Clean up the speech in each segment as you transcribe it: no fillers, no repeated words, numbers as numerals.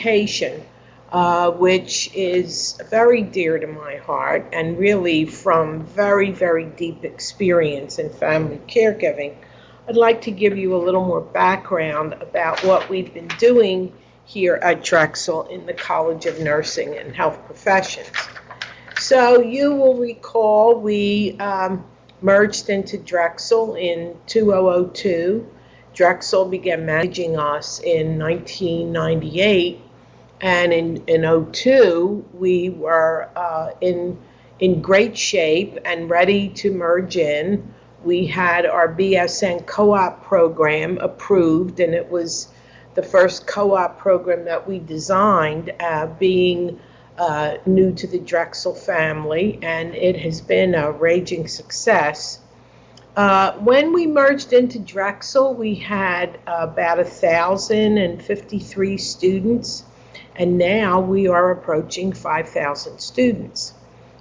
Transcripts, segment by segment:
presentation, which is very dear to my heart and really from very, very deep experience in family caregiving. I'd like to give you a little more background about what we've been doing here at Drexel in the College of Nursing and Health Professions. So you will recall we merged into Drexel in 2002. Drexel began managing us in 1998, and in 2002 we were in great shape and ready to merge in. We had our BSN co-op program approved, and it was the first co-op program that we designed, being new to the Drexel family, and it has been a raging success. When we merged into Drexel, we had about 1,053 students, and now we are approaching 5,000 students.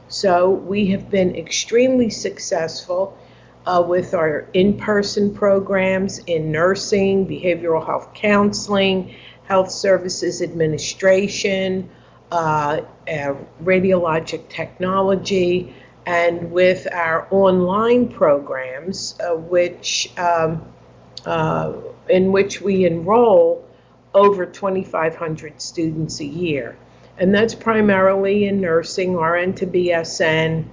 So we have been extremely successful with our in-person programs in nursing, behavioral health counseling, health services administration, radiologic technology, and with our online programs, in which we enroll over 2,500 students a year. And that's primarily in nursing, RN to BSN,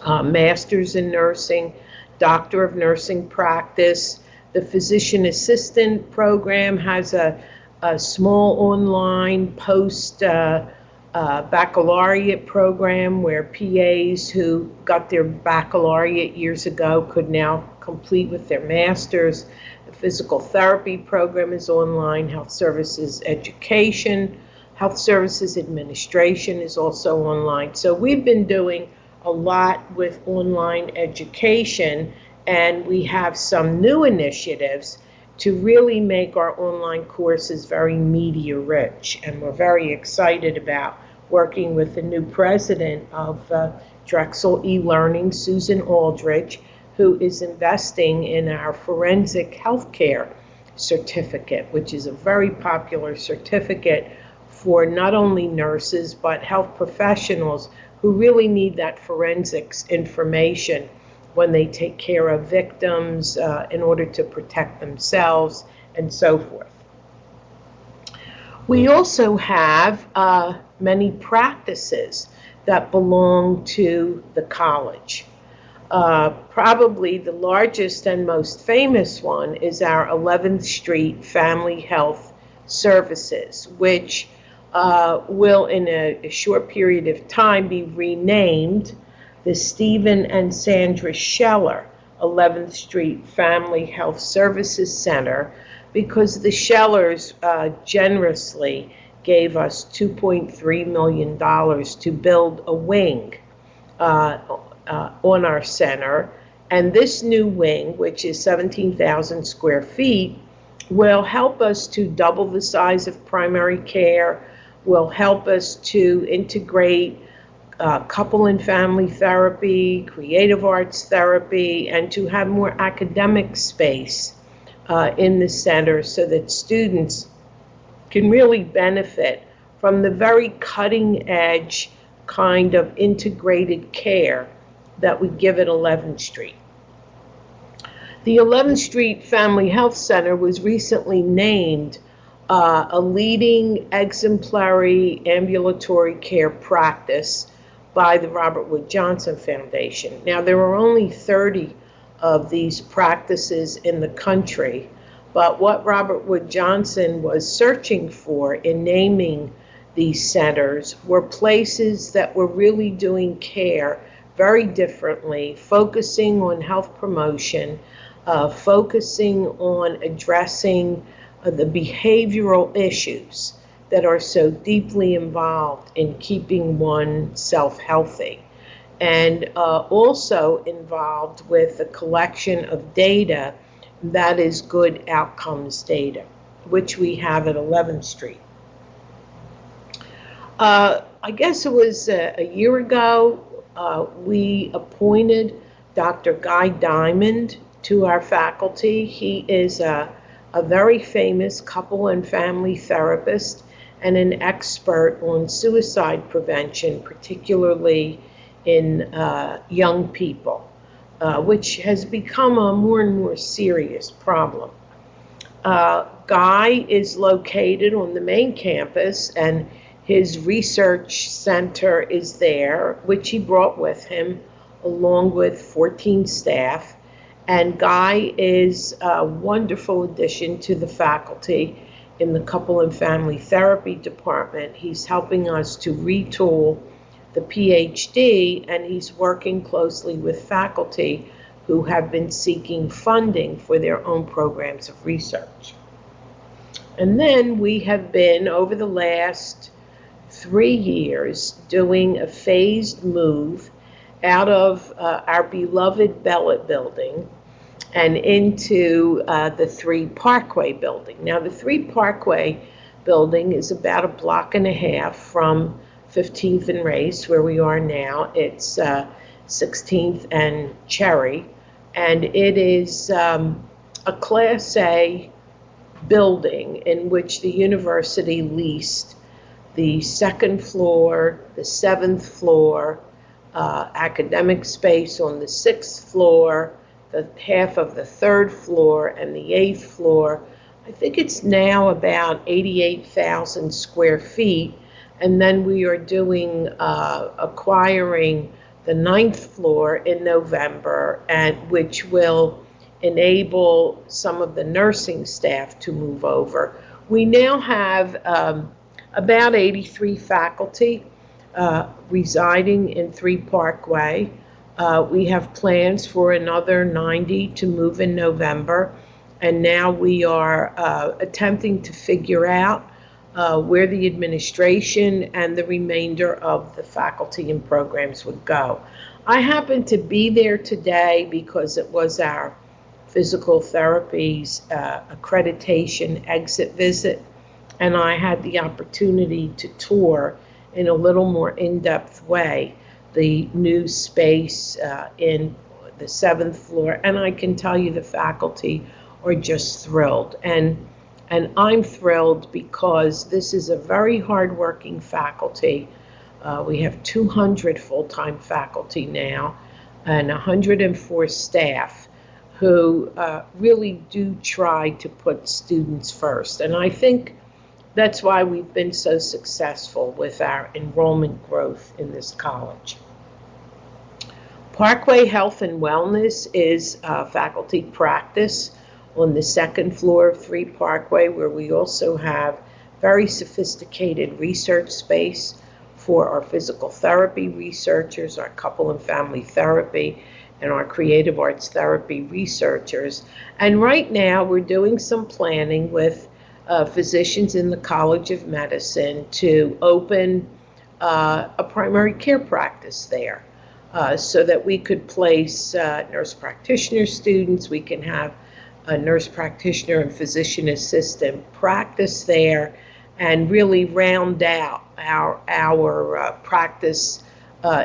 Masters in Nursing, Doctor of Nursing Practice. The Physician Assistant program has a small online post baccalaureate program where PAs who got their baccalaureate years ago could now complete with their master's. The physical therapy program is online. Health services education, health services administration is also online. So we've been doing a lot with online education, and we have some new initiatives to really make our online courses very media rich. And we're very excited about working with the new president of Drexel eLearning, Susan Aldrich, who is investing in our forensic healthcare certificate, which is a very popular certificate for not only nurses but health professionals who really need that forensics information when they take care of victims in order to protect themselves and so forth. We also have many practices that belong to the college. Probably the largest and most famous one is our 11th Street Family Health Services, which will in a short period of time be renamed the Stephen and Sandra Scheller 11th Street Family Health Services Center, because the Schellers generously gave us $2.3 million to build a wing on our center. And this new wing, which is 17,000 square feet, will help us to double the size of primary care, will help us to integrate couple and family therapy, creative arts therapy, and to have more academic space in the center so that students can really benefit from the very cutting edge kind of integrated care that we give at 11th Street. The 11th Street Family Health Center was recently named a leading exemplary ambulatory care practice by the Robert Wood Johnson Foundation. Now, there are only 30 of these practices in the country, but what Robert Wood Johnson was searching for in naming these centers were places that were really doing care very differently, focusing on health promotion, focusing on addressing the behavioral issues that are so deeply involved in keeping oneself healthy, and also involved with the collection of data that is good outcomes data, which we have at 11th Street. I guess it was a year ago, we appointed Dr. Guy Diamond to our faculty. He is a very famous couple and family therapist, and an expert on suicide prevention, particularly in young people, which has become a more and more serious problem. Guy is located on the main campus, and his research center is there, which he brought with him, along with 14 staff. And Guy is a wonderful addition to the faculty in the couple and family therapy department. He's helping us to retool the PhD, and he's working closely with faculty who have been seeking funding for their own programs of research. And then we have been, over the last 3 years, doing a phased move out of our beloved Bellet building and into the 3 Parkway building. Now, the 3 Parkway building is about a block and a half from 15th and Race, where we are now. It's 16th and Cherry, and it is a Class A building in which the university leased the 2nd floor, the 7th floor, academic space on the 6th floor, the half of the 3rd floor, and the 8th floor. I think it's now about 88,000 square feet. And then we are doing, acquiring the 9th floor in November, and which will enable some of the nursing staff to move over. We now have about 83 faculty residing in 3 Parkway. We have plans for another 90 to move in November, and now we are attempting to figure out where the administration and the remainder of the faculty and programs would go. I happened to be there today because it was our physical therapy's accreditation exit visit, and I had the opportunity to tour in a little more in-depth way the new space in the 7th floor, and I can tell you the faculty are just thrilled. And I'm thrilled because this is a very hardworking faculty. We have 200 full-time faculty now and 104 staff who really do try to put students first. And I think that's why we've been so successful with our enrollment growth in this college. Parkway Health and Wellness is faculty practice on the 2nd floor of 3 Parkway, where we also have very sophisticated research space for our physical therapy researchers, our couple and family therapy, and our creative arts therapy researchers. And right now we're doing some planning with physicians in the College of Medicine to open a primary care practice there so that we could place nurse practitioner students. We can have a nurse practitioner and physician assistant practice there and really round out our practice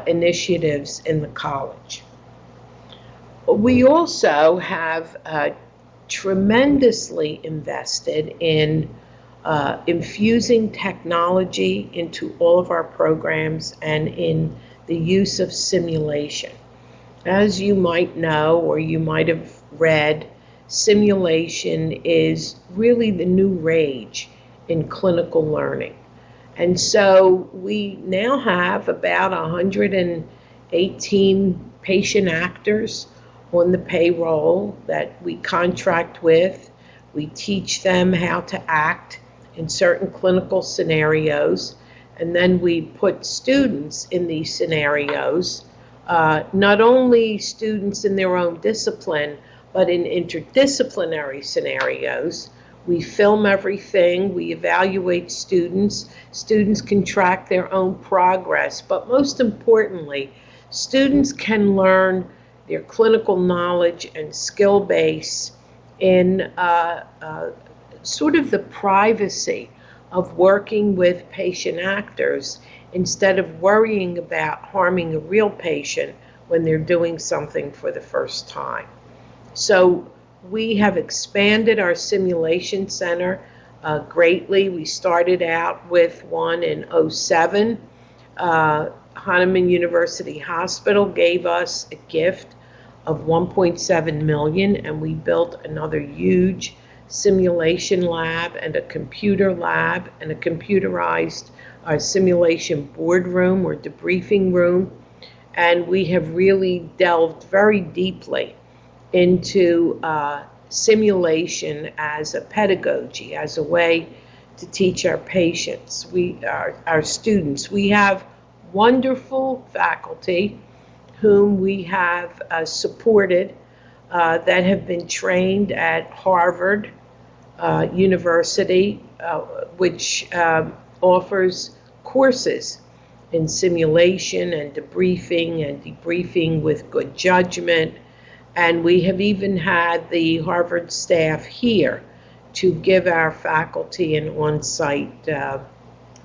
initiatives in the college. We also have tremendously invested in infusing technology into all of our programs and in the use of simulation. As you might know, or you might have read, simulation is really the new rage in clinical learning. And so we now have about 118 patient actors on the payroll that we contract with. We teach them how to act in certain clinical scenarios, and then we put students in these scenarios, not only students in their own discipline, but in interdisciplinary scenarios. We film everything, we evaluate students. Students can track their own progress, but most importantly, students can learn their clinical knowledge and skill base in sort of the privacy of working with patient actors instead of worrying about harming a real patient when they're doing something for the first time. So we have expanded our simulation center greatly. We started out with one in '07. Hahnemann University Hospital gave us a gift of 1.7 million, and we built another huge simulation lab and a computer lab and a computerized simulation boardroom or debriefing room. And we have really delved very deeply into simulation as a pedagogy, as a way to teach our patients, our students. We have wonderful faculty whom we have supported that have been trained at Harvard University, which offers courses in simulation and debriefing with good judgment. And we have even had the Harvard staff here to give our faculty an on-site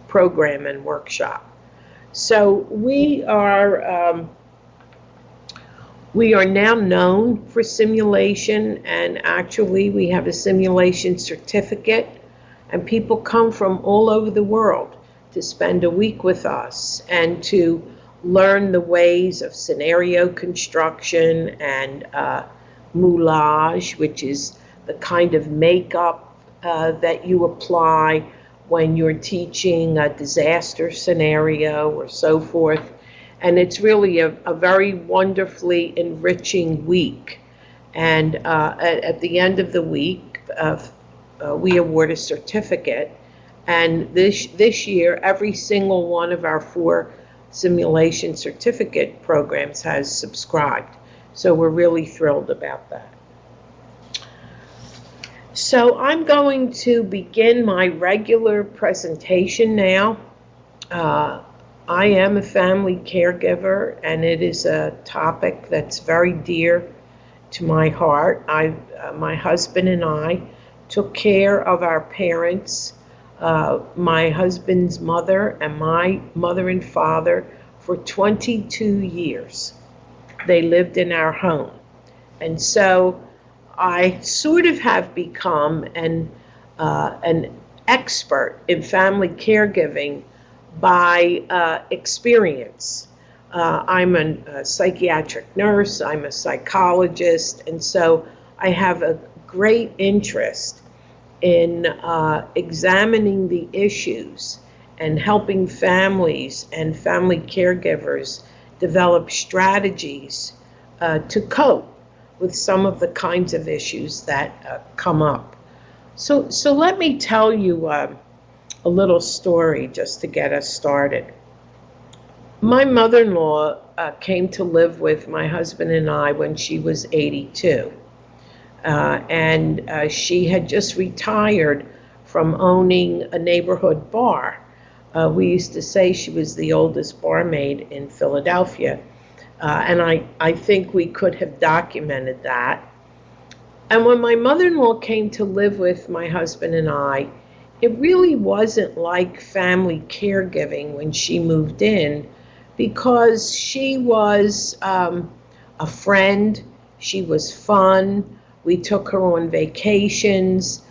program and workshop. So we are now known for simulation, and actually we have a simulation certificate, and people come from all over the world to spend a week with us and to learn the ways of scenario construction and moulage, which is the kind of makeup that you apply when you're teaching a disaster scenario or so forth. And it's really a very wonderfully enriching week. And at the end of the week, we award a certificate. And this year, every single one of our 4 simulation certificate programs has subscribed. So we're really thrilled about that. So I'm going to begin my regular presentation now. I am a family caregiver, and it is a topic that's very dear to my heart. My husband and I took care of our parents, my husband's mother and my mother and father, for 22 years. They lived in our home. And so I sort of have become an expert in family caregiving by experience. I'm a psychiatric nurse, I'm a psychologist, and so I have a great interest in examining the issues and helping families and family caregivers develop strategies to cope with some of the kinds of issues that come up. So let me tell you a little story just to get us started. My mother-in-law came to live with my husband and I when she was 82. And she had just retired from owning a neighborhood bar. We used to say she was the oldest barmaid in Philadelphia. And I think we could have documented that. And when my mother-in-law came to live with my husband and I, it really wasn't like family caregiving when she moved in, because she was a friend, she was fun, we took her on vacations,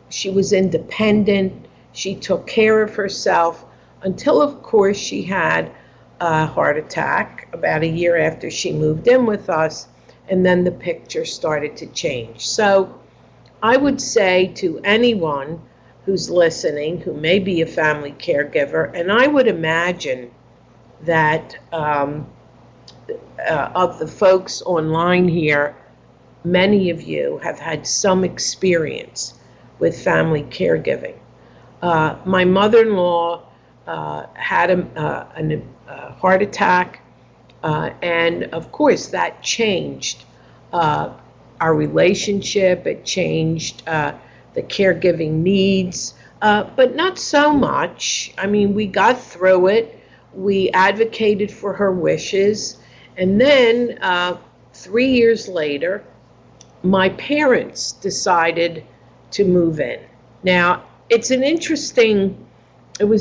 she was independent, she took care of herself, until of course she had a heart attack about a year after she moved in with us, and then the picture started to change. So I would say to anyone who's listening, who may be a family caregiver, and I would imagine that of the folks online here, many of you have had some experience with family caregiving. My mother-in-law had a heart attack, and of course that changed our relationship. It changed the caregiving needs, but not so much. I mean, we got through it. We advocated for her wishes. And then 3 years later, my parents decided to move in. Now, it was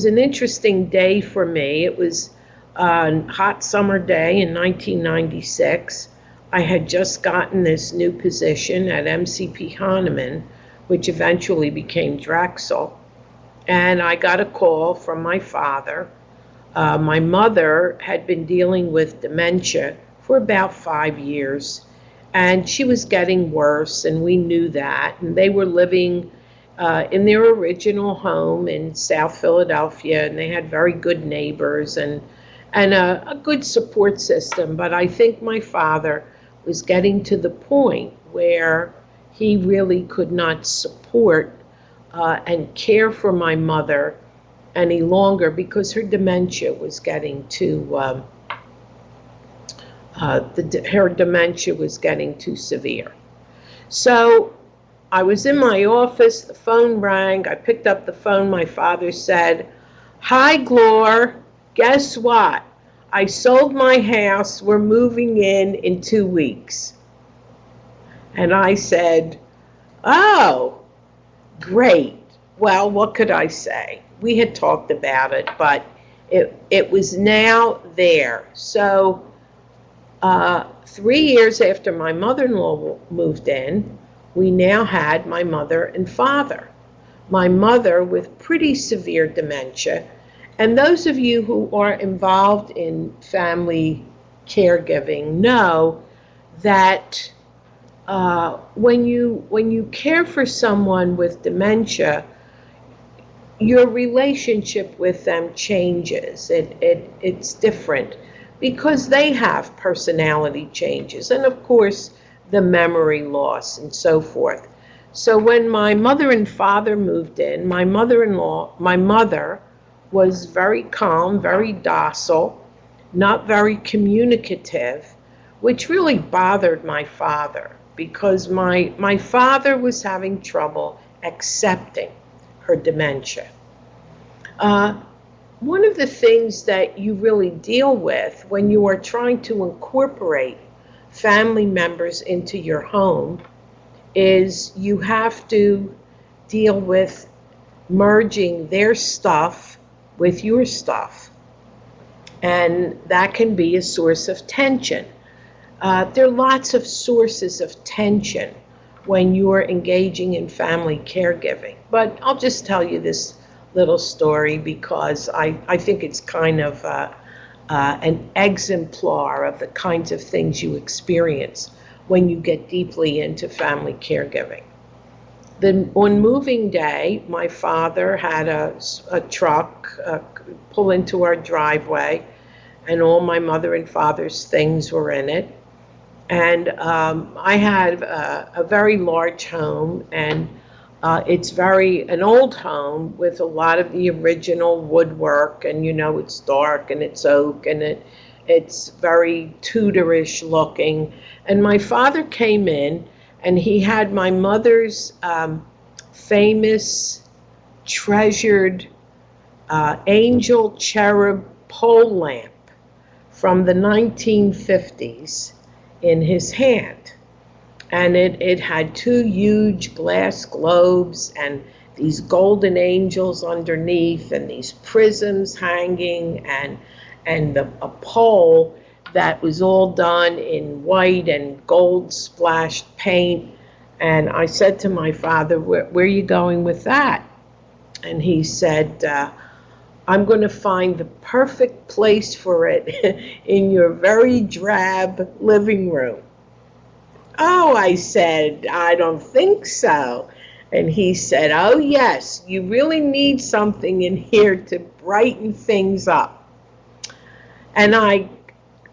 an interesting day for me. It was a hot summer day in 1996. I had just gotten this new position at MCP Hahnemann, which eventually became Drexel. And I got a call from my father. My mother had been dealing with dementia for about 5 years, and she was getting worse, and we knew that. And they were living in their original home in South Philadelphia, and they had very good neighbors and a good support system. But I think my father was getting to the point where he really could not support and care for my mother any longer, because her dementia was getting too her dementia was getting too severe. So I was in my office, the phone rang, I picked up the phone, my father said, "Hi, Glor, guess what? I sold my house, we're moving in 2 weeks." And I said, "Oh, great." Well, what could I say? We had talked about it, but it was now there. So 3 years after my mother-in-law moved in, we now had my mother and father. My mother with pretty severe dementia. And those of you who are involved in family caregiving know that when you care for someone with dementia, your relationship with them changes. It's different because they have personality changes, and of course the memory loss and so forth. So when my mother and father moved in, my mother was very calm, very docile, not very communicative, which really bothered my father, because my father was having trouble accepting her dementia. One of the things that you really deal with when you are trying to incorporate family members into your home is you have to deal with merging their stuff with your stuff. And that can be a source of tension. There are lots of sources of tension when you're engaging in family caregiving. But I'll just tell you this little story because I think it's kind of an exemplar of the kinds of things you experience when you get deeply into family caregiving. On moving day, my father had a truck pull into our driveway, and all my mother and father's things were in it. And I had a very large home, and it's an old home with a lot of the original woodwork, and it's dark and it's oak, and it's very Tudorish looking. And my father came in, and he had my mother's famous, treasured angel cherub pole lamp from the 1950s in his hand. And it had 2 huge glass globes and these golden angels underneath and these prisms hanging and a pole that was all done in white and gold splashed paint. And I said to my father, where are you going with that? And he said, I'm going to find the perfect place for it in your very drab living room. Oh, I said, I don't think so. And he said, oh yes, you really need something in here to brighten things up. And I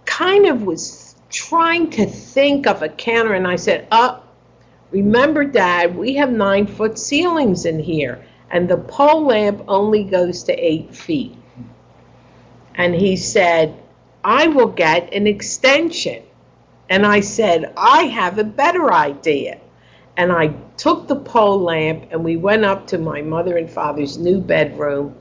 kind of was trying to think of a counter, and I said, remember, Dad, we have 9-foot ceilings in here, and the pole lamp only goes to 8 feet. And he said, I will get an extension. And I said, I have a better idea. And I took the pole lamp, and we went up to my mother and father's new bedroom,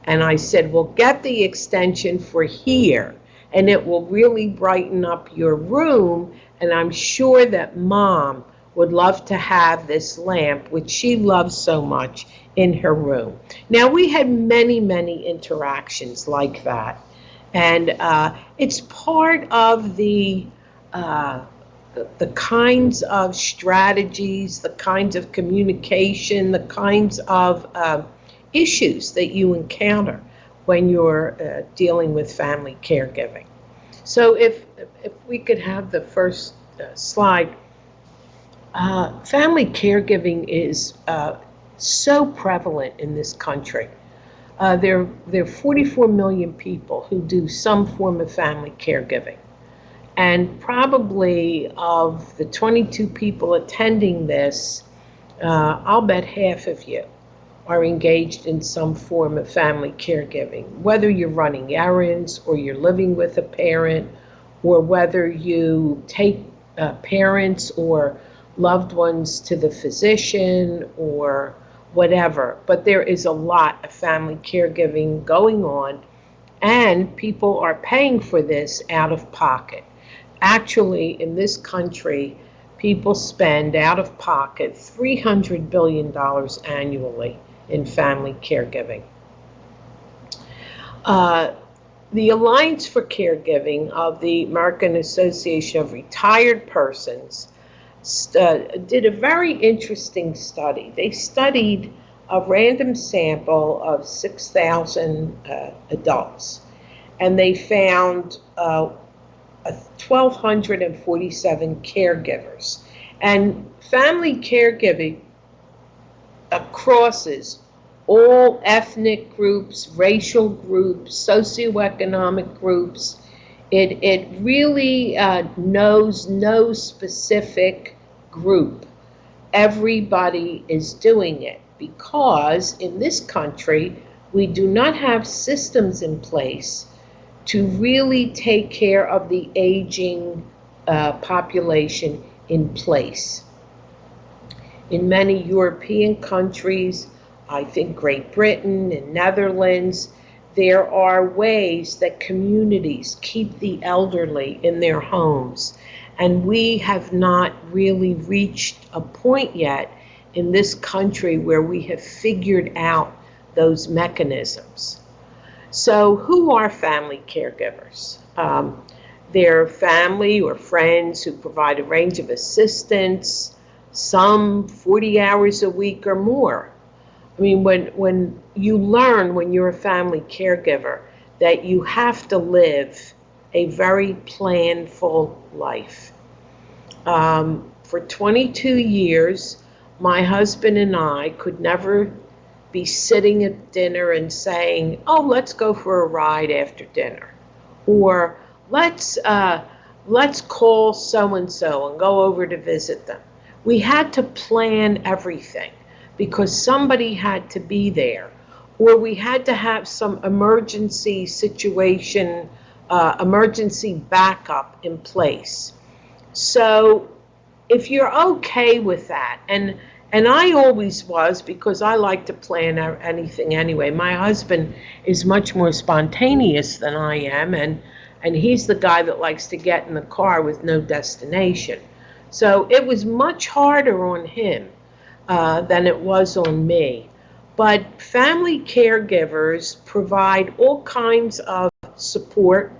and I said, well, get the extension for here, and it will really brighten up your room, and I'm sure that Mom would love to have this lamp, which she loves so much, in her room. Now, we had many, many interactions like that, and it's part of the the kinds of strategies, the kinds of communication, the kinds of issues that you encounter when you're dealing with family caregiving. So if we could have the first slide. Family caregiving is so prevalent in this country. There are 44 million people who do some form of family caregiving. And probably of the 22 people attending this, I'll bet half of you are engaged in some form of family caregiving, whether you're running errands or you're living with a parent, or whether you take parents or loved ones to the physician or whatever. But there is a lot of family caregiving going on, and people are paying for this out of pocket. Actually, in this country, people spend out of pocket $300 billion annually in family caregiving. The Alliance for Caregiving of the American Association of Retired Persons did a very interesting study. They studied a random sample of 6,000 adults, and they found 1,247 caregivers. And family caregiving crosses all ethnic groups, racial groups, socioeconomic groups. It really knows no specific group. Everybody is doing it because in this country, we do not have systems in place to really take care of the aging population in place. In many European countries, I think Great Britain and Netherlands, there are ways that communities keep the elderly in their homes. And we have not really reached a point yet in this country where we have figured out those mechanisms. So who are family caregivers? They're family or friends who provide a range of assistance, some 40 hours a week or more. I mean, when you learn when you're a family caregiver that you have to live a very planful life. For 22 years, my husband and I could never be sitting at dinner and saying, oh, let's go for a ride after dinner. Or let's call so-and-so and go over to visit them. We had to plan everything because somebody had to be there. Or we had to have some emergency situation, emergency backup in place. So if you're okay with that, and I always was because I like to plan anything anyway. My husband is much more spontaneous than I am, and he's the guy that likes to get in the car with no destination. So it was much harder on him than it was on me. But family caregivers provide all kinds of support.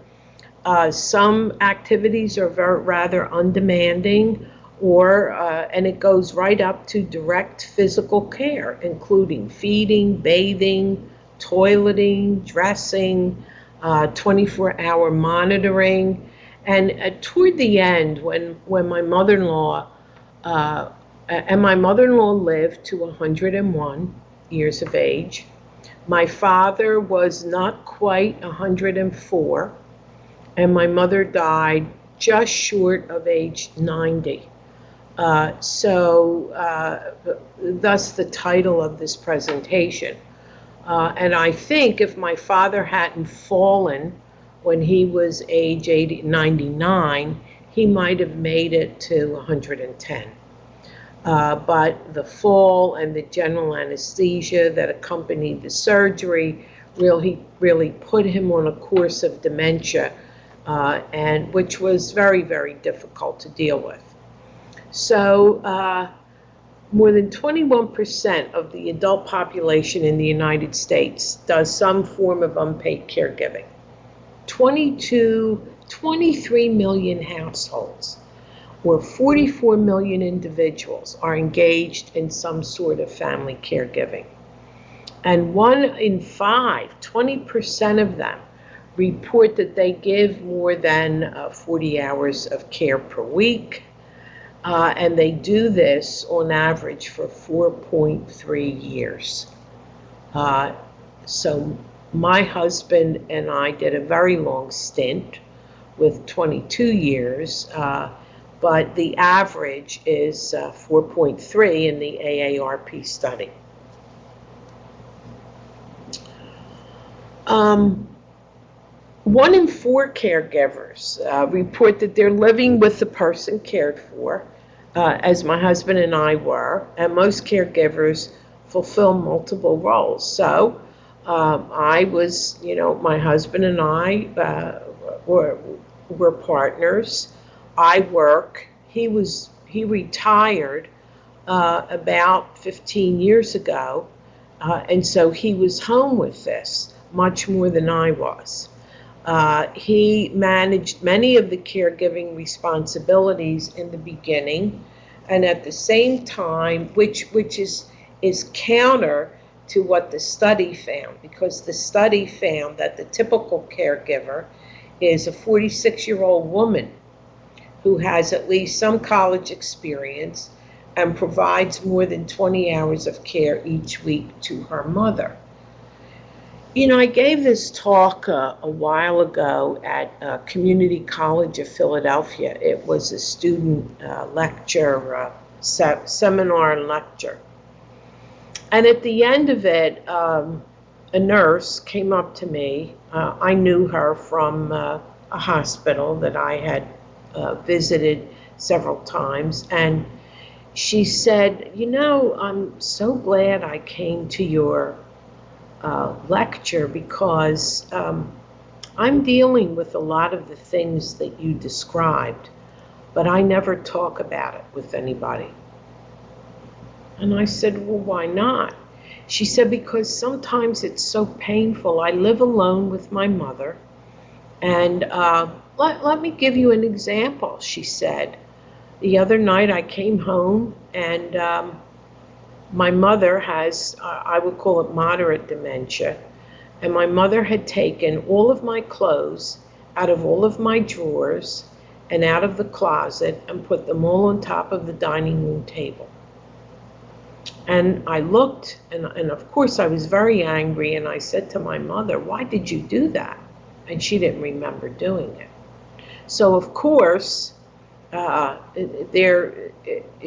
Some activities are rather undemanding, and it goes right up to direct physical care, including feeding, bathing, toileting, dressing, 24-hour monitoring. And toward the end, when my mother-in-law, and my mother-in-law lived to 101 years of age. My father was not quite 104, and my mother died just short of age 90. Thus the title of this presentation. And I think if my father hadn't fallen when he was age 99, he might have made it to 110. But the fall and the general anesthesia that accompanied the surgery really put him on a course of dementia, and which was very, very difficult to deal with. So more than 21% of the adult population in the United States does some form of unpaid caregiving. 23 million households. or 44 million individuals are engaged in some sort of family caregiving. And 1 in 5, 20% of them, report that they give more than 40 hours of care per week. And they do this on average for 4.3 years. So my husband and I did a very long stint with 22 years, but the average is 4.3 in the AARP study. 1 in 4 caregivers report that they're living with the person cared for, as my husband and I were, and most caregivers fulfill multiple roles. So I was, my husband and I were partners. I work. He retired about 15 years ago, and so he was home with this much more than I was. He managed many of the caregiving responsibilities in the beginning, and at the same time, which is counter to what the study found, because the study found that the typical caregiver is a 46-year-old woman who has at least some college experience and provides more than 20 hours of care each week to her mother. I gave this talk a while ago at Community College of Philadelphia. It was a student lecture, seminar and lecture. And at the end of it, a nurse came up to me. I knew her from a hospital that I had visited several times. And she said, I'm so glad I came to your lecture, because I'm dealing with a lot of the things that you described, but I never talk about it with anybody. And I said, well, why not? She said, because sometimes it's so painful. I live alone with my mother, and let me give you an example. She said, the other night I came home, and my mother has, I would call it moderate dementia, and my mother had taken all of my clothes out of all of my drawers and out of the closet and put them all on top of the dining room table. And I looked, and of course I was very angry, and I said to my mother, why did you do that? And she didn't remember doing it. So of course,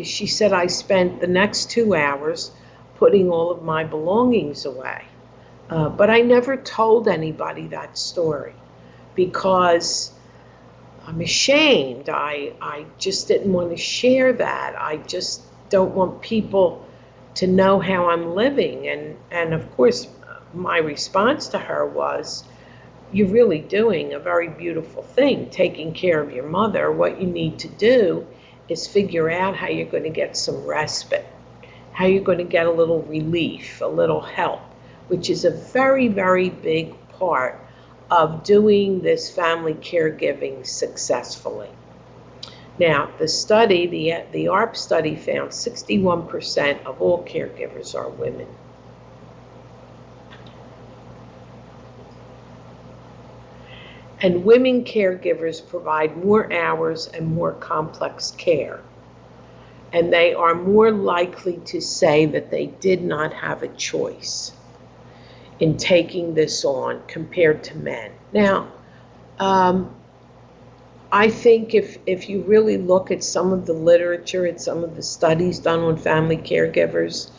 she said I spent the next 2 hours putting all of my belongings away. But I never told anybody that story because I'm ashamed. I just didn't want to share that. I just don't want people to know how I'm living. And of course, my response to her was, you're really doing a very beautiful thing, taking care of your mother. What you need to do is figure out how you're going to get some respite, how you're going to get a little relief, a little help, which is a very, very big part of doing this family caregiving successfully. Now, the study, the ARP study found 61% of all caregivers are women. And women caregivers provide more hours and more complex care. And they are more likely to say that they did not have a choice in taking this on compared to men. Now, I think if you really look at some of the literature, at some of the studies done on family caregivers,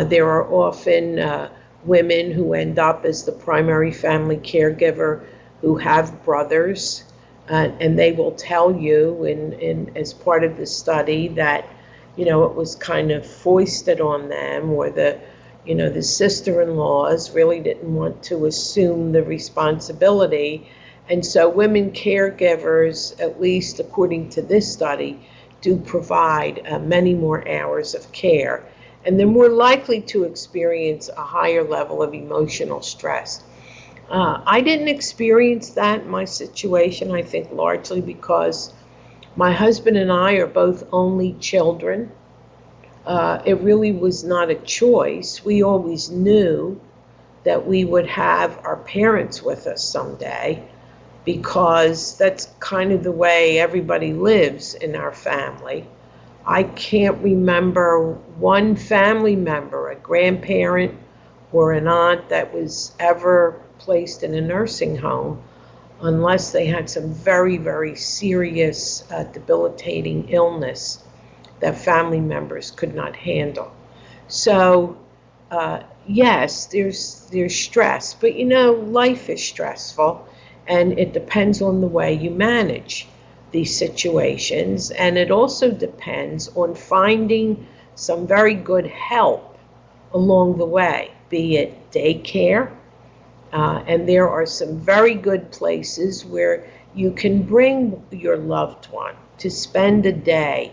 there are often women who end up as the primary family caregiver who have brothers, and they will tell you as part of the study that, it was kind of foisted on them, or the sister-in-laws really didn't want to assume the responsibility. And so women caregivers, at least according to this study, do provide many more hours of care. And they're more likely to experience a higher level of emotional stress. I didn't experience that in my situation, I think largely because My husband and I are both only children. It really was not a choice. We always knew that we would have our parents with us someday, because that's kind of the way everybody lives in our family. I can't remember one family member, a grandparent or an aunt, that was ever placed in a nursing home unless they had some very, very serious, debilitating illness that family members could not handle. So, yes, there's stress, but life is stressful, and it depends on the way you manage these situations, and it also depends on finding some very good help along the way, be it daycare, and there are some very good places where you can bring your loved one to spend a day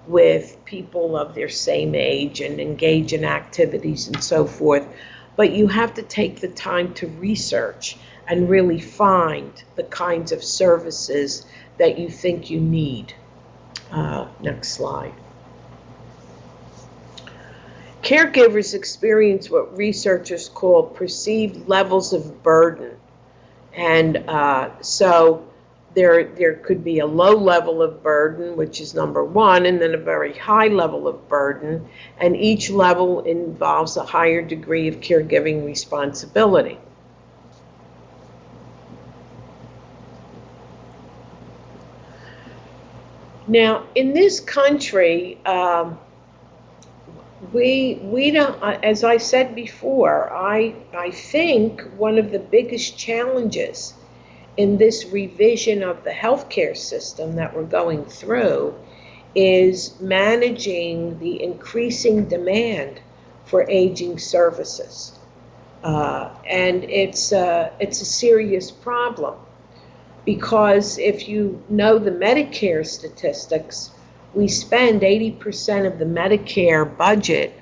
with people of their same age and engage in activities and so forth. But you have to take the time to research and really find the kinds of services that you think you need. Next slide. Caregivers experience what researchers call perceived levels of burden. And so there could be a low level of burden, which is number one, and then a very high level of burden. And each level involves a higher degree of caregiving responsibility. Now, in this country, we don't, as I said before, I think one of the biggest challenges in this revision of the healthcare system that we're going through is managing the increasing demand for aging services. And it's a serious problem, because if you know the Medicare statistics, we spend 80% of the Medicare budget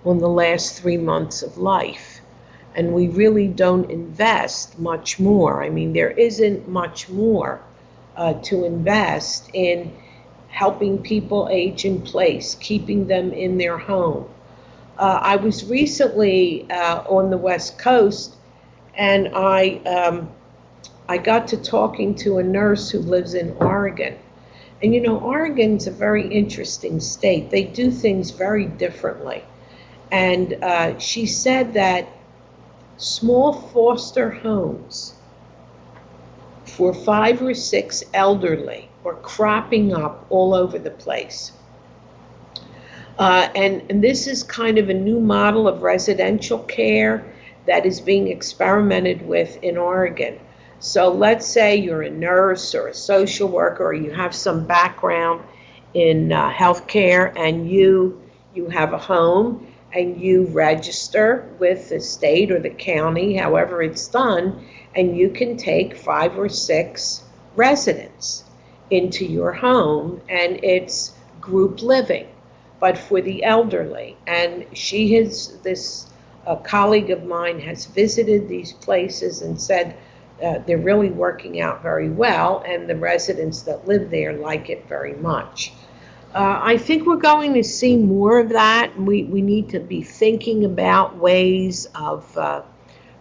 on the last 3 months of life. And we really don't invest much more. I mean, there isn't much more to invest in helping people age in place, keeping them in their home. I was recently on the West Coast, and I got to talking to a nurse who lives in Oregon. And Oregon's a very interesting state. They do things very differently. And she said that small foster homes for 5 or 6 elderly are cropping up all over the place. And this is kind of a new model of residential care that is being experimented with in Oregon. So let's say you're a nurse or a social worker, or you have some background in healthcare, and you have a home, and you register with the state or the county, however it's done, and you can take 5 or 6 residents into your home, and it's group living, but for the elderly. And a colleague of mine has visited these places and said they're really working out very well, and the residents that live there like it very much. I think we're going to see more of that. We need to be thinking about ways of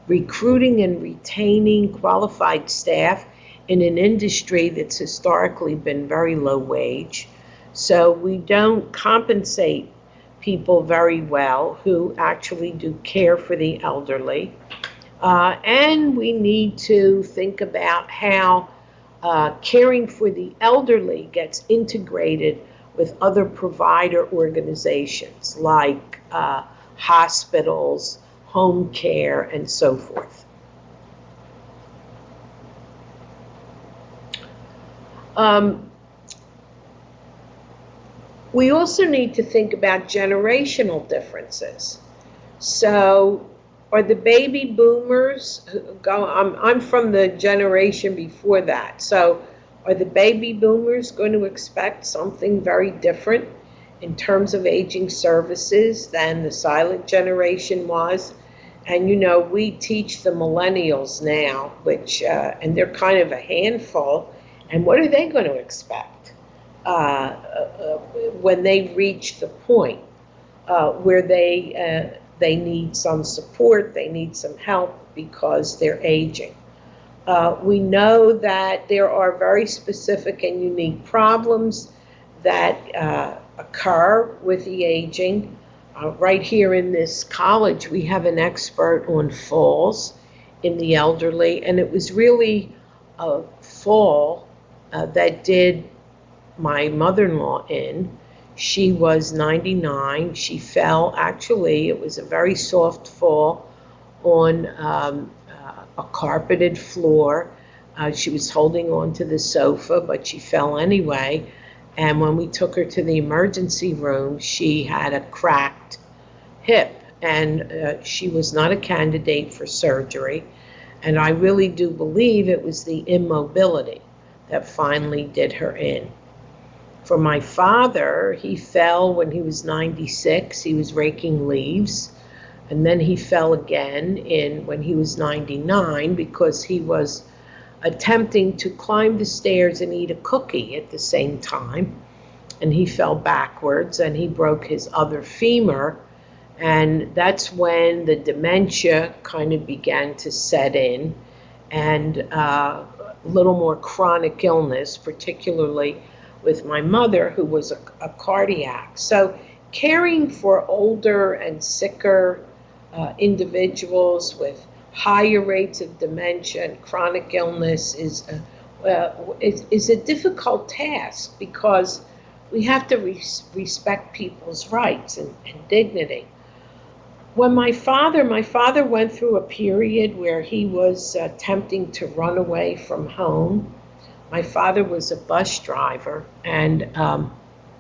recruiting and retaining qualified staff in an industry that's historically been very low wage. So we don't compensate people very well who actually do care for the elderly. And we need to think about how caring for the elderly gets integrated with other provider organizations like hospitals, home care, and so forth. We also need to think about generational differences. So, are the baby boomers I'm from the generation before that. So are the baby boomers going to expect something very different in terms of aging services than the silent generation was? And we teach the millennials now, which and they're kind of a handful. And what are they going to expect? when they reach the point where they need some support, they need some help because they're aging. We know that there are very specific and unique problems that occur with the aging. Right here in this college, we have an expert on falls in the elderly, and it was really a fall that did my mother-in-law in. She was 99. She fell, actually, it was a very soft fall on a carpeted floor. She was holding on to the sofa, but she fell anyway. And when we took her to the emergency room, she had a cracked hip, and she was not a candidate for surgery. And I really do believe it was the immobility that finally did her in. For my father, he fell when he was 96. He was raking leaves. And then he fell again when he was 99 because he was attempting to climb the stairs and eat a cookie at the same time. And he fell backwards and he broke his other femur. And that's when the dementia kind of began to set in, and a little more chronic illness, particularly with my mother, who was a cardiac. So caring for older and sicker individuals with higher rates of dementia and chronic illness is a difficult task, because we have to respect people's rights and dignity. When my father went through a period where he was attempting to run away from home. My father was a bus driver, and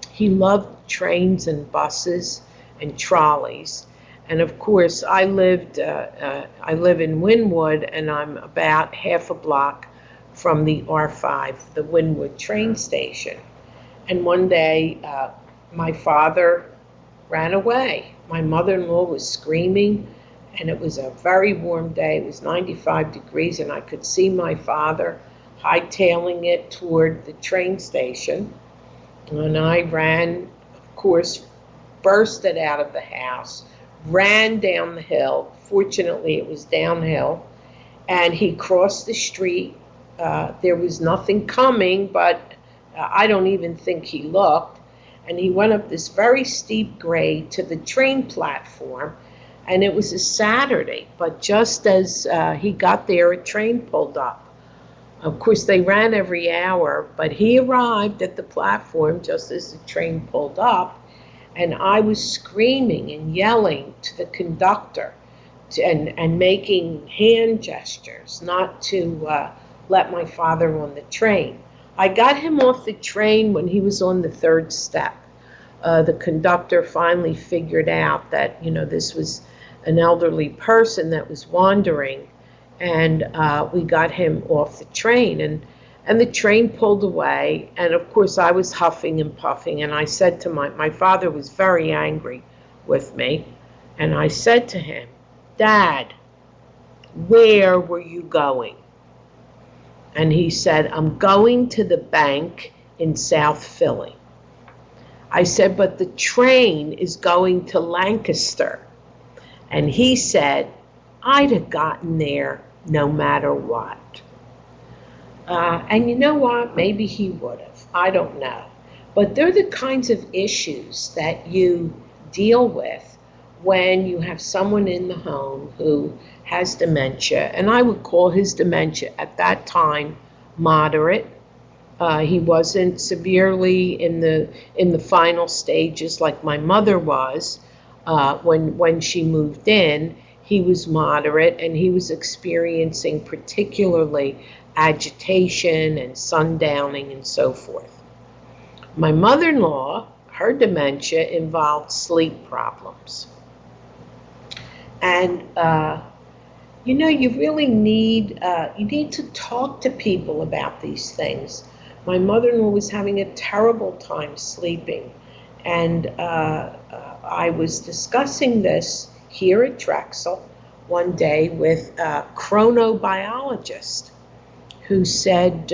he loved trains and buses and trolleys. And of course, I live in Wynwood, and I'm about half a block from the R5, the Wynwood train station. And one day, my father ran away. My mother-in-law was screaming, and it was a very warm day. It was 95 degrees, and I could see my father hightailing it toward the train station. And I ran, of course, bursted out of the house, ran down the hill. Fortunately, it was downhill. And he crossed the street. There was nothing coming, but I don't even think he looked. And he went up this very steep grade to the train platform. And it was a Saturday, but just as he got there, a train pulled up. Of course, they ran every hour, but he arrived at the platform just as the train pulled up. And I was screaming and yelling to the conductor and making hand gestures not to let my father on the train. I got him off the train when he was on the third step. The conductor finally figured out that, this was an elderly person that was wandering, and we got him off the train. And the train pulled away, and of course I was huffing and puffing, and I said to my father was very angry with me, and I said to him, "Dad, where were you going?" And he said, "I'm going to the bank in South Philly." I said, "But the train is going to Lancaster." And he said, "I'd have gotten there no matter what." And you know what? Maybe he would have. I don't know. But they're the kinds of issues that you deal with when you have someone in the home who has dementia. And I would call his dementia at that time moderate. He wasn't severely in the final stages like my mother was when she moved in. He was moderate, and he was experiencing particularly agitation and sundowning and so forth. My mother-in-law, her dementia involved sleep problems. And you really need to talk to people about these things. My mother-in-law was having a terrible time sleeping, and I was discussing this here at Drexel one day with a chronobiologist who said,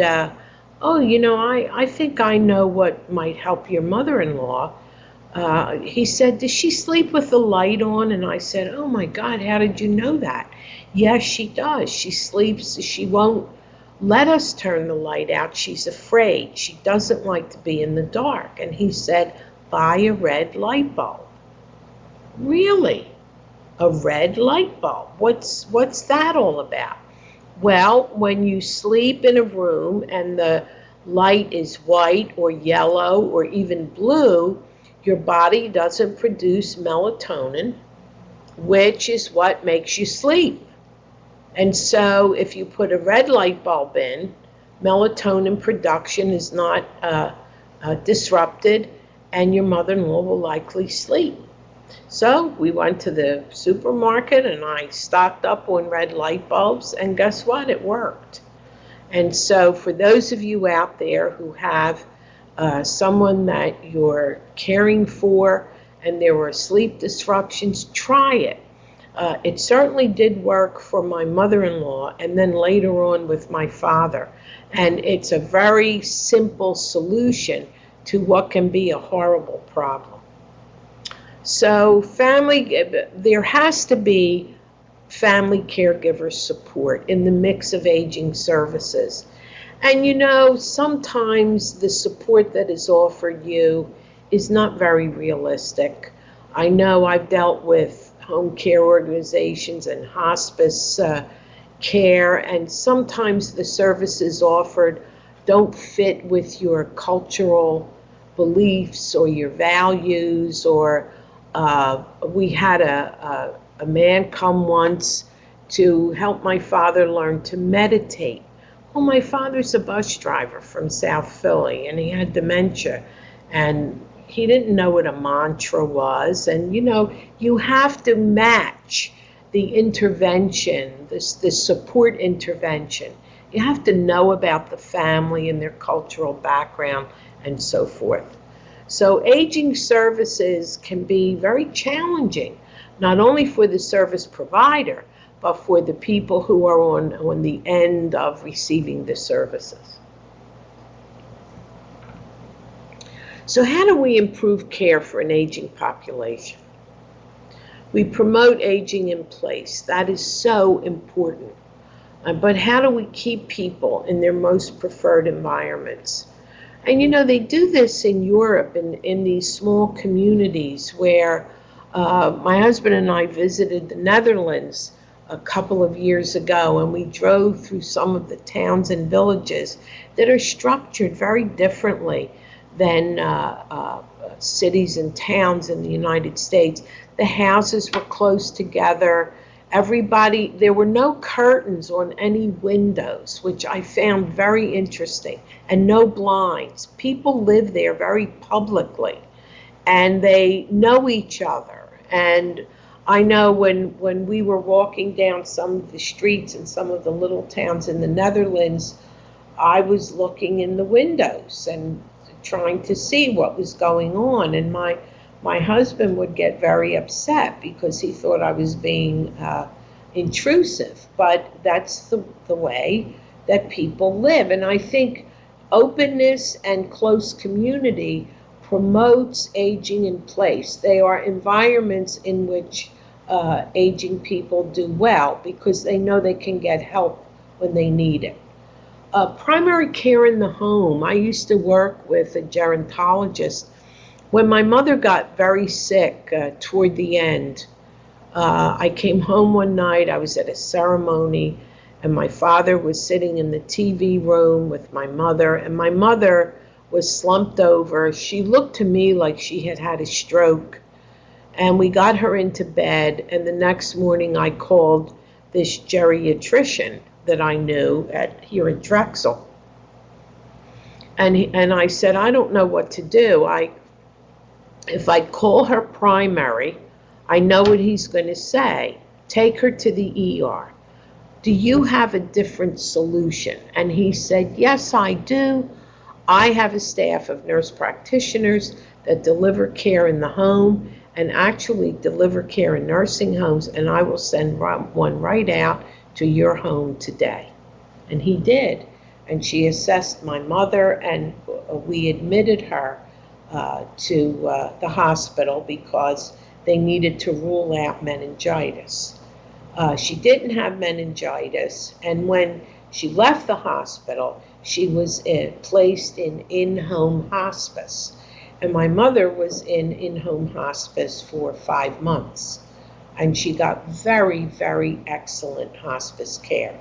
oh, I think I know what might help your mother-in-law. He said, does she sleep with the light on? And I said, oh my God, how did you know that? Yes, she does. She sleeps, she won't let us turn the light out. She's afraid. She doesn't like to be in the dark. And he said, buy a red light bulb. Really? A red light bulb? What's that all about? Well, when you sleep in a room and the light is white or yellow or even blue, your body doesn't produce melatonin, which is what makes you sleep. And so if you put a red light bulb in, melatonin production is not disrupted, and your mother-in-law will likely sleep. So we went to the supermarket and I stocked up on red light bulbs, and guess what? It worked. And so for those of you out there who have someone that you're caring for and there were sleep disruptions, try it. It certainly did work for my mother-in-law and then later on with my father. And it's a very simple solution to what can be a horrible problem. So there has to be family caregiver support in the mix of aging services. And sometimes the support that is offered you is not very realistic. I know I've dealt with home care organizations and hospice care, and sometimes the services offered don't fit with your cultural beliefs or your values, or we had a man come once to help my father learn to meditate. Well, my father's a bus driver from South Philly, and he had dementia, and he didn't know what a mantra was. And you have to match the intervention, the support intervention. You have to know about the family and their cultural background and so forth. So aging services can be very challenging, not only for the service provider, but for the people who are on the end of receiving the services. So how do we improve care for an aging population? We promote aging in place. That is so important. But how do we keep people in their most preferred environments? And they do this in Europe in these small communities where my husband and I visited the Netherlands a couple of years ago, and we drove through some of the towns and villages that are structured very differently than cities and towns in the United States. The houses were close together. There were no curtains on any windows, which I found very interesting, and no blinds. People live there very publicly, and they know each other. And I know when we were walking down some of the streets in some of the little towns in the Netherlands, I was looking in the windows and trying to see what was going on. And my husband would get very upset because he thought I was being intrusive. But that's the way that people live. And I think openness and close community promotes aging in place. They are environments in which aging people do well because they know they can get help when they need it. Primary care in the home. I used to work with a gerontologist. When my mother got very sick toward the end, I came home one night. I was at a ceremony, and my father was sitting in the TV room with my mother, and my mother was slumped over. She looked to me like she had had a stroke, and we got her into bed, and the next morning I called this geriatrician that I knew here at Drexel. And I said, I don't know what to do. If I call her primary, I know what he's going to say. Take her to the ER. Do you have a different solution? And he said, yes, I do. I have a staff of nurse practitioners that deliver care in the home and actually deliver care in nursing homes, and I will send one right out to your home today. And he did. and she assessed my mother, and we admitted her to the hospital because they needed to rule out meningitis. She didn't have meningitis, and when she left the hospital, she was placed in in-home hospice. And my mother was in in-home hospice for 5 months, and she got very, very excellent hospice care.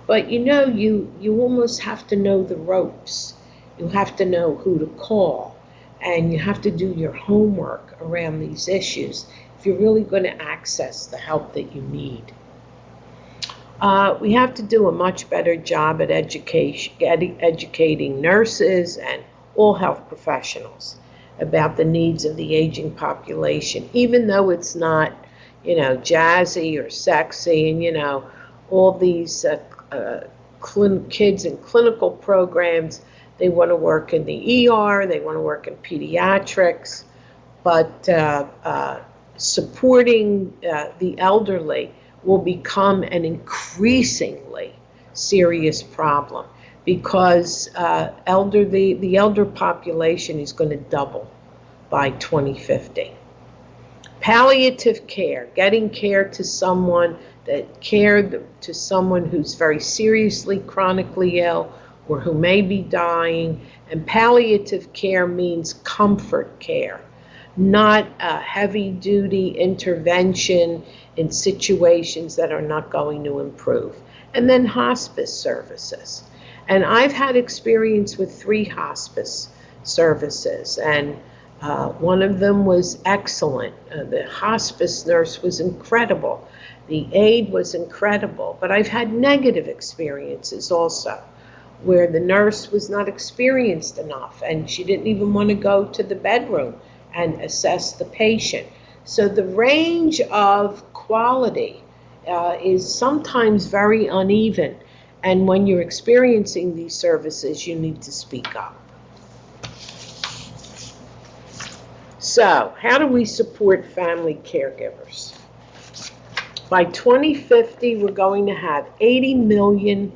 But you almost have to know the ropes. You have to know who to call, and you have to do your homework around these issues if you're really going to access the help that you need. We have to do a much better job at educating nurses and all health professionals about the needs of the aging population, even though it's not, jazzy or sexy, and, all these kids in clinical programs, they want to work in the ER, they want to work in pediatrics, but supporting the elderly will become an increasingly serious problem because the elder population is going to double by 2050. Palliative care, getting care to someone who's very seriously chronically ill or who may be dying. And palliative care means comfort care, not heavy-duty intervention in situations that are not going to improve. And then hospice services. And I've had experience with 3 hospice services, and one of them was excellent. The hospice nurse was incredible. The aide was incredible. But I've had negative experiences also, where the nurse was not experienced enough, and she didn't even want to go to the bedroom and assess the patient. So the range of quality is sometimes very uneven, and when you're experiencing these services, you need to speak up. So, how do we support family caregivers? By 2050, we're going to have 80 million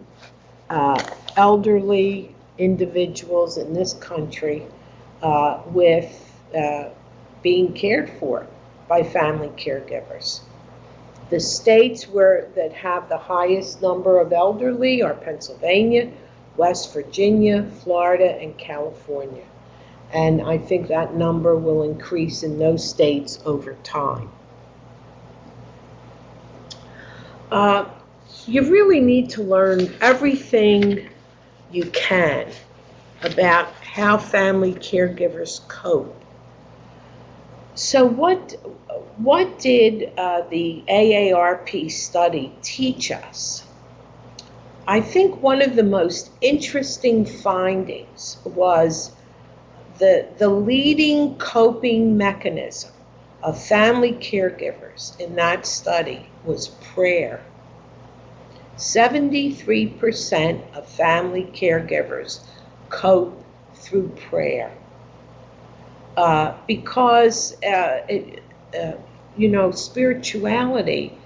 elderly individuals in this country with being cared for by family caregivers. The states that have the highest number of elderly are Pennsylvania, West Virginia, Florida, and California. And I think that number will increase in those states over time. You really need to learn everything you can about how family caregivers cope. So what did the AARP study teach us? I think one of the most interesting findings was the leading coping mechanism of family caregivers in that study was prayer. 73% of family caregivers cope through prayer. Because spirituality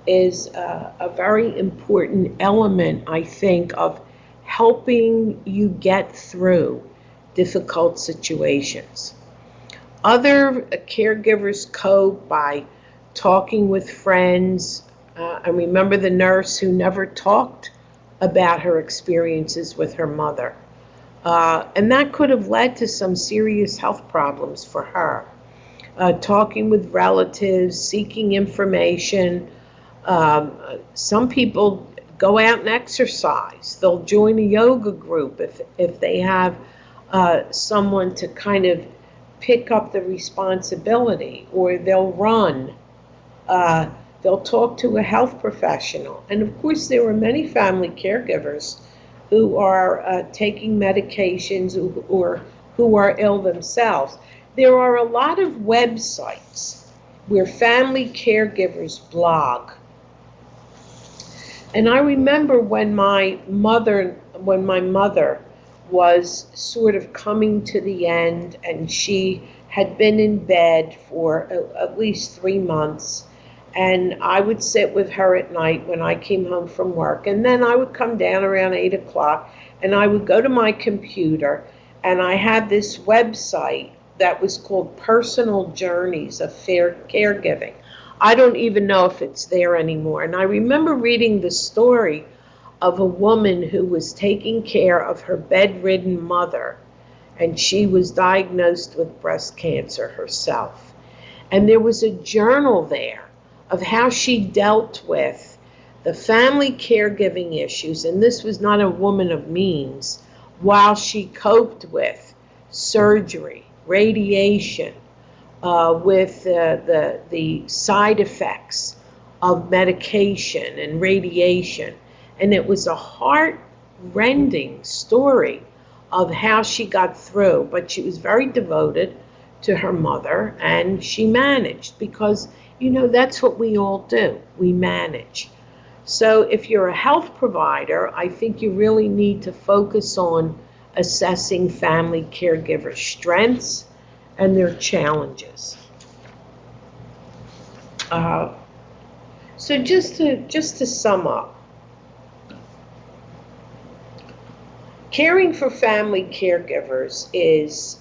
is a very important element, I think, of helping you get through difficult situations. Other caregivers cope by talking with friends. I remember the nurse who never talked about her experiences with her mother. And that could have led to some serious health problems for her. Talking with relatives, seeking information. Some people go out and exercise. They'll join a yoga group if they have someone to kind of pick up the responsibility, or they'll run. They'll talk to a health professional. And of course, there are many family caregivers who are taking medications or who are ill themselves. There are a lot of websites where family caregivers blog. And I remember when my mother was sort of coming to the end, and she had been in bed for at least 3 months. And I would sit with her at night when I came home from work. And then I would come down around 8 o'clock and I would go to my computer, and I had this website that was called Personal Journeys of Fair Caregiving. I don't even know if it's there anymore. And I remember reading the story of a woman who was taking care of her bedridden mother, and she was diagnosed with breast cancer herself. And there was a journal there of how she dealt with the family caregiving issues, and this was not a woman of means, while she coped with surgery, radiation, with the side effects of medication and radiation. And it was a heart-rending story of how she got through, but she was very devoted to her mother, and she managed, because, you know, that's what we all do. We manage. So if you're a health provider, I think you really need to focus on assessing family caregiver strengths and their challenges. So just to sum up, caring for family caregivers is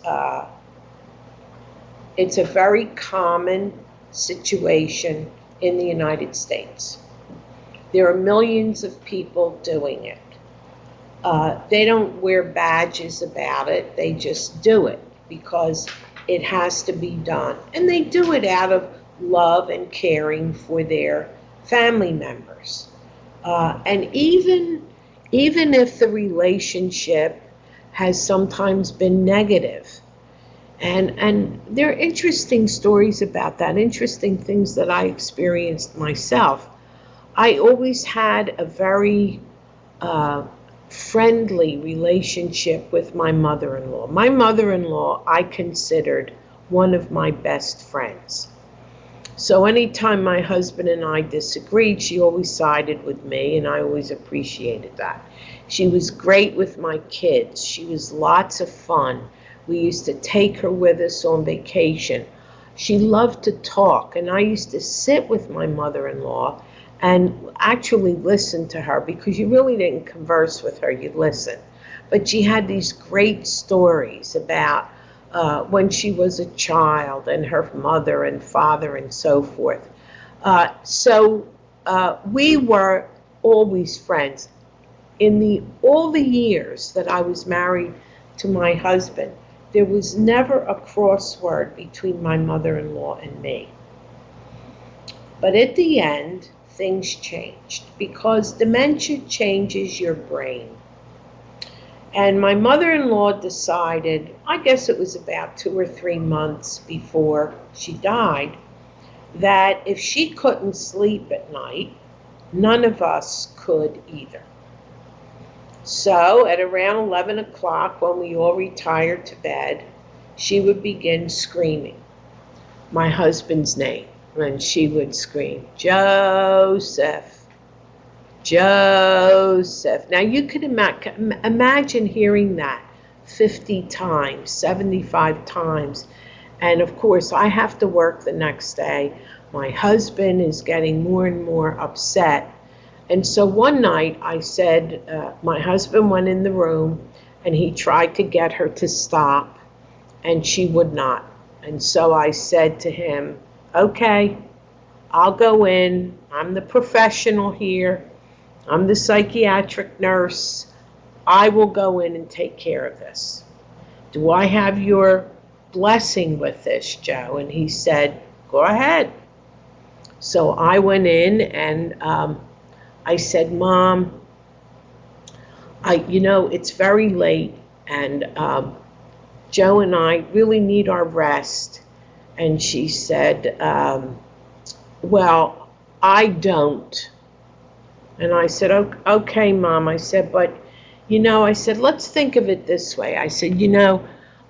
it's a very common situation in the United States. There are millions of people doing it. They don't wear badges about it. They just do it because it has to be done. And they do it out of love and caring for their family members. And even if the relationship has sometimes been negative, and there are interesting stories about that, interesting things that I experienced myself. I always had a very friendly relationship with my mother-in-law. My mother-in-law I considered one of my best friends. So anytime my husband and I disagreed, she always sided with me, and I always appreciated that. She was great with my kids. She was lots of fun. We used to take her with us on vacation. She loved to talk, and I used to sit with my mother-in-law and actually listen to her, because you really didn't converse with her, you listened. But she had these great stories about when she was a child and her mother and father and so forth. So we were always friends. In all the years that I was married to my husband, there was never a crossword between my mother-in-law and me. But at the end, things changed, because dementia changes your brain. And my mother-in-law decided, I guess it was about 2 or 3 months before she died, that if she couldn't sleep at night, none of us could either. So at around 11 o'clock, when we all retired to bed, she would begin screaming my husband's name. And she would scream, "Joseph, Joseph." Now you could imagine hearing that 50 times, 75 times. And of course, I have to work the next day. My husband is getting more and more upset. And so one night I said, my husband went in the room and he tried to get her to stop, and she would not. And so I said to him, "Okay, I'll go in. I'm the professional here. I'm the psychiatric nurse. I will go in and take care of this. Do I have your blessing with this, Joe?" And he said, "Go ahead." So I went in and I said, "Mom, it's very late, and Joe and I really need our rest." And she said, "Well, I don't." And I said, "Okay, Mom." I said, "But, I said, let's think of it this way." I said,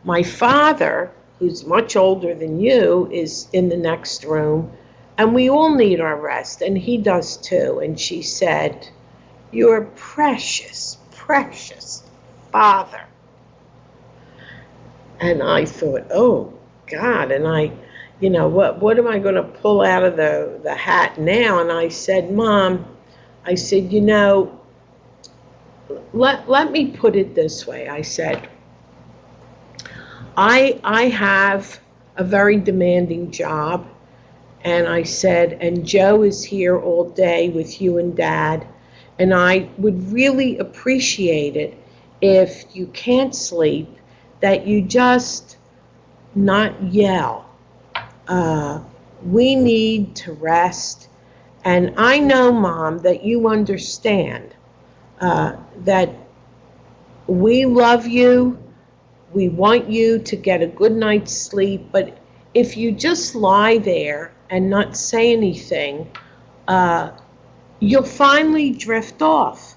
"My father, who's much older than you, is in the next room, and we all need our rest, and he does too." And she said, "Your precious, precious father." And I thought, oh, God. And what am I going to pull out of the hat now? And I said, "Mom," I said, let me put it this way. I said, I have a very demanding job. And I said, and Joe is here all day with you and Dad. And I would really appreciate it if you can't sleep, that you just not yell. We need to rest. And I know, Mom, that you understand that we love you. We want you to get a good night's sleep. But if you just lie there and not say anything, you'll finally drift off.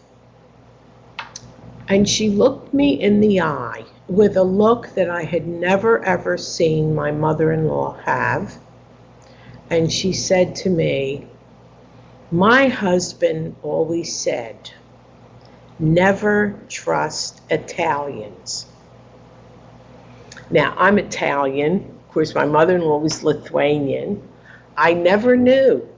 And she looked me in the eye with a look that I had never ever seen my mother-in-law have. And she said to me, my husband always said, never trust Italians. Now, I'm Italian. Of course, my mother-in-law was Lithuanian. I never knew.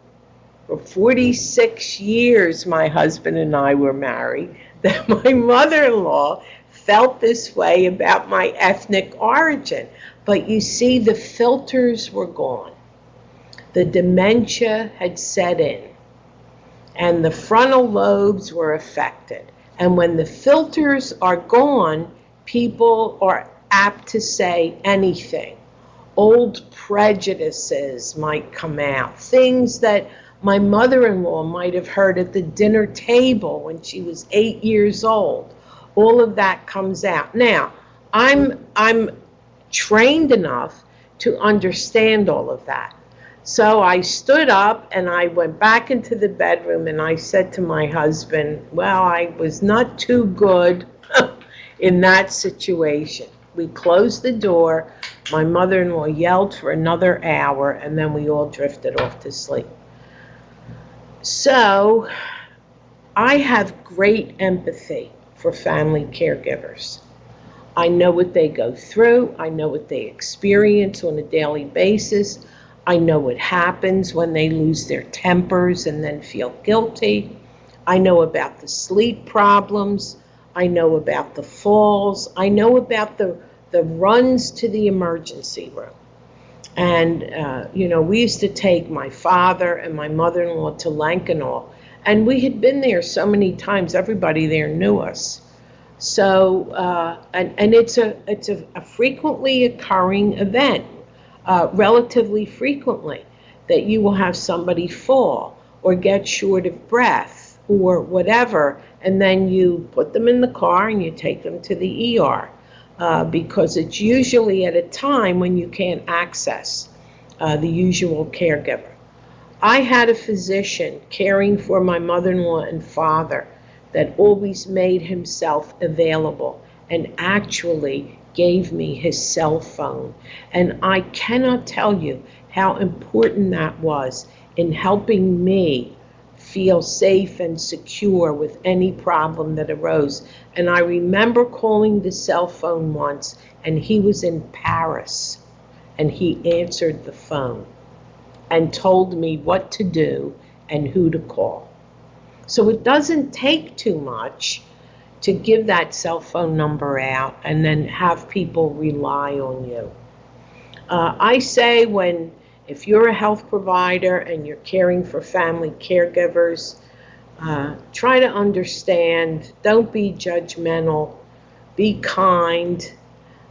For 46 years, my husband and I were married, that my mother-in-law felt this way about my ethnic origin. But you see, the filters were gone. The dementia had set in, and the frontal lobes were affected. And when the filters are gone, people are apt to say anything. Old prejudices might come out, things that my mother-in-law might have heard at the dinner table when she was 8 years old. All of that comes out. Now, I'm trained enough to understand all of that. So I stood up and I went back into the bedroom and I said to my husband, well, I was not too good in that situation. We closed the door. My mother-in-law yelled for another hour, and then we all drifted off to sleep. So I have great empathy for family caregivers. I know what they go through. I know what they experience on a daily basis. I know what happens when they lose their tempers and then feel guilty. I know about the sleep problems. I know about the falls. I know about the runs to the emergency room. And, we used to take my father and my mother-in-law to Lankenau, and we had been there so many times, everybody there knew us. So, and it's a frequently occurring event, relatively frequently, that you will have somebody fall or get short of breath or whatever, and then you put them in the car and you take them to the ER. Because it's usually at a time when you can't access the usual caregiver. I had a physician caring for my mother-in-law and father that always made himself available and actually gave me his cell phone. And I cannot tell you how important that was in helping me feel safe and secure with any problem that arose. And I remember calling the cell phone once, and he was in Paris, and he answered the phone and told me what to do and who to call. So it doesn't take too much to give that cell phone number out and then have people rely on you. I say if you're a health provider and you're caring for family caregivers, try to understand, don't be judgmental, be kind,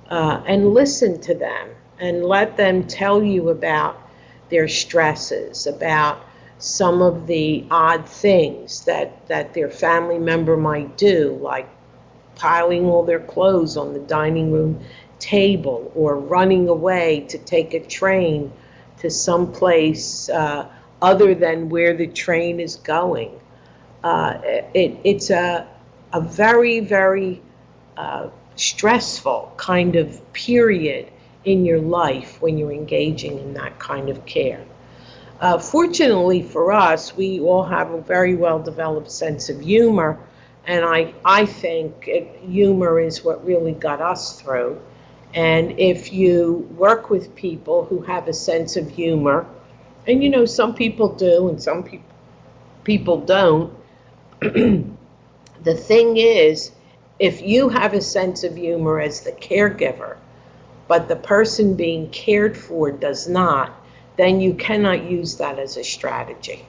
and listen to them and let them tell you about their stresses, about some of the odd things that their family member might do, like piling all their clothes on the dining room table or running away to take a train to some place other than where the train is going. It's a very, very stressful kind of period in your life when you're engaging in that kind of care. Fortunately for us, we all have a very well-developed sense of humor, and I think humor is what really got us through. And if you work with people who have a sense of humor, and some people do and some people don't, The thing is, if you have a sense of humor as the caregiver, but the person being cared for does not, then you cannot use that as a strategy,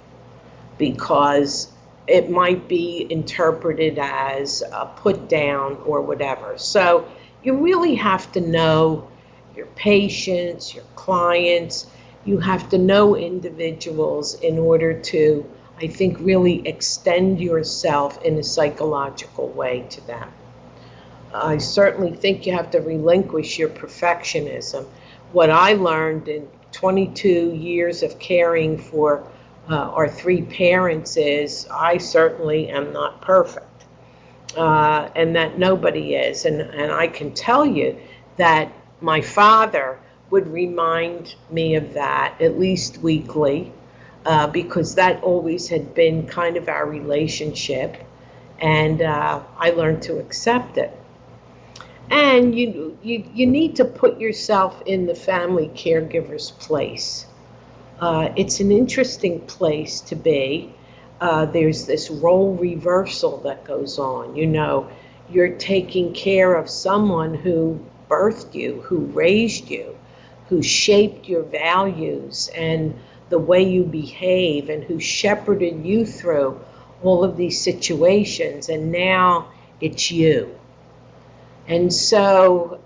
because it might be interpreted as a put down or whatever. So you really have to know your patients, your clients. You have to know individuals in order to, I think, really extend yourself in a psychological way to them. I certainly think you have to relinquish your perfectionism. What I learned in 22 years of caring for our three parents is I certainly am not perfect, and that nobody is. And I can tell you that my father would remind me of that at least weekly, because that always had been kind of our relationship, and I learned to accept it. And you need to put yourself in the family caregiver's place. It's an interesting place to be. There's this role reversal that goes on. You know, you're taking care of someone who birthed you, who raised you, who shaped your values and the way you behave, and who shepherded you through all of these situations. And now it's you. And so,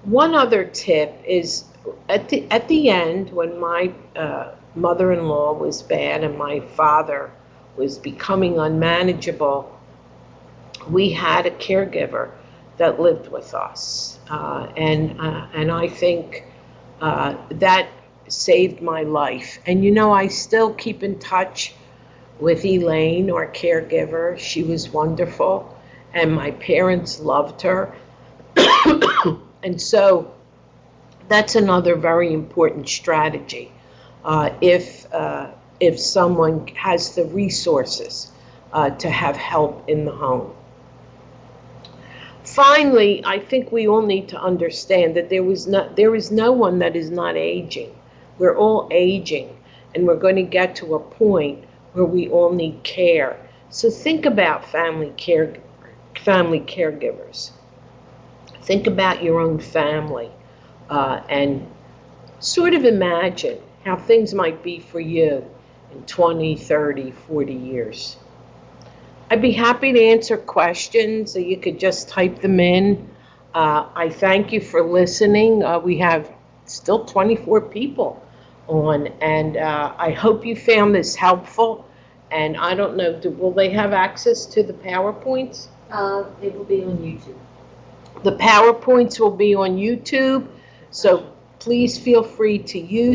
one other tip is at the end, when my mother-in-law was bad and my father was becoming unmanageable, we had a caregiver that lived with us, and I think that saved my life. And you know, I still keep in touch with Elaine, our caregiver. She was wonderful, and my parents loved her. And so that's another very important strategy, if someone has the resources to have help in the home. Finally, I think we all need to understand that there is no one that is not aging. We're all aging, and we're going to get to a point where we all need care. So think about family caregivers. Think about your own family, and sort of imagine how things might be for you in 20, 30, 40 years. I'd be happy to answer questions, so you could just type them in. I thank you for listening. We have still 24 people on, and I hope you found this helpful. And I don't know, will they have access to the PowerPoints? It will be on YouTube. The PowerPoints will be on YouTube, so please feel free to use